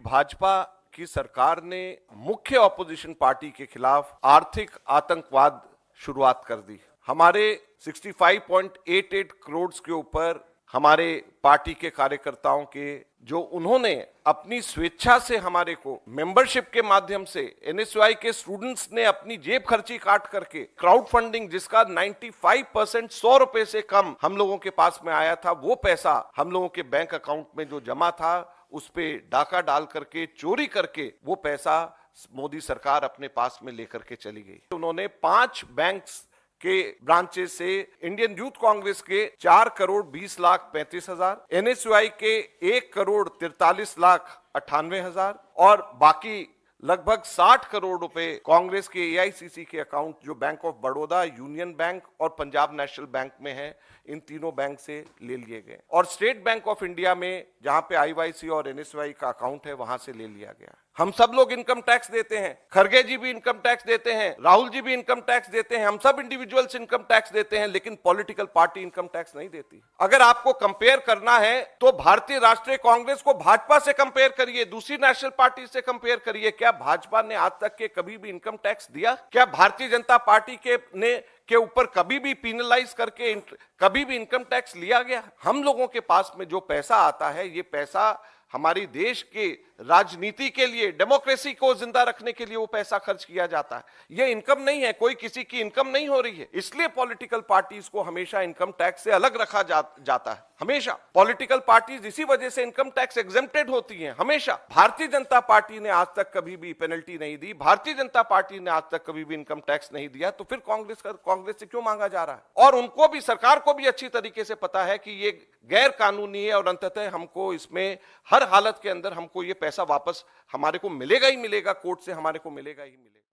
भाजपा की सरकार ने मुख्य ऑपोजिशन पार्टी के खिलाफ आर्थिक आतंकवाद शुरुआत कर दी। हमारे 65.88 करोड़ के ऊपर हमारे पार्टी के कार्यकर्ताओं के जो उन्होंने अपनी स्वेच्छा से हमारे को मेंबरशिप के माध्यम से एनएसयूआई के स्टूडेंट्स ने अपनी जेब खर्ची काट करके क्राउड फंडिंग जिसका 95% 100 रुपए से कम हम लोगों के पास में आया था, वो पैसा हम लोगों के बैंक अकाउंट में जो जमा था उस पे डाका डाल करके चोरी करके वो पैसा मोदी सरकार अपने पास में लेकर के चली गई। उन्होंने 5 बैंक्स के ब्रांचेस से इंडियन यूथ कांग्रेस के 4 करोड़ 20 लाख 35 हजार, एनएसयूआई के 1 करोड़ 43 लाख 98 हजार और बाकी लगभग 60 करोड़ रुपए कांग्रेस के एआईसीसी के अकाउंट जो bank of Baroda, union bank और पंजाब नेशनल बैंक में है, इन तीनों बैंक से ले लिए गए और स्टेट बैंक ऑफ इंडिया में जहां पे आईवाईसी और एनएसयूआई का अकाउंट है वहां से ले लिया गया। हम सब लोग इनकम टैक्स देते हैं, खरगे जी भी इनकम टैक्स देते हैं, राहुल जी भी इनकम टैक्स देते हैं, हम सब इंडिविजुअल्स इनकम टैक्स देते हैं, लेकिन पॉलिटिकल पार्टी इनकम टैक्स नहीं देती। अगर आपको कंपेयर करना है तो भारतीय राष्ट्रीय कांग्रेस को भाजपा से कंपेयर करिए, दूसरी नेशनल पार्टी से कंपेयर करिए। क्या भाजपा ने आज तक के कभी भी इनकम टैक्स दिया? क्या भारतीय जनता पार्टी के ऊपर कभी भी पीनलाइज करके कभी भी इनकम टैक्स लिया गया? हम लोगों के पास में जो पैसा आता है, ये पैसा हमारी देश के राजनीति के लिए, डेमोक्रेसी को जिंदा रखने के लिए वो पैसा खर्च किया जाता है। ये इनकम नहीं है, कोई किसी की इनकम नहीं हो रही है। इसलिए पॉलिटिकल पार्टीज को हमेशा इनकम टैक्स से अलग रखा जाता है। हमेशा पॉलिटिकल पार्टीज इसी वजह से इनकम टैक्स एग्जेम्प्टेड होती हैं। हमेशा भारतीय जनता पार्टी ने आज तक कभी भी पेनल्टी नहीं दी, भारतीय जनता पार्टी ने आज तक कभी भी इनकम टैक्स नहीं दिया, तो फिर कांग्रेस से क्यों मांगा जा रहा है? और उनको भी, सरकार को भी अच्छी तरीके से पता है कि ये गैर कानूनी है और अंततः हमको इसमें हर हालत के अंदर हमको ये पैसा वापस हमारे को मिलेगा ही मिलेगा, कोर्ट से हमारे को मिलेगा ही मिलेगा।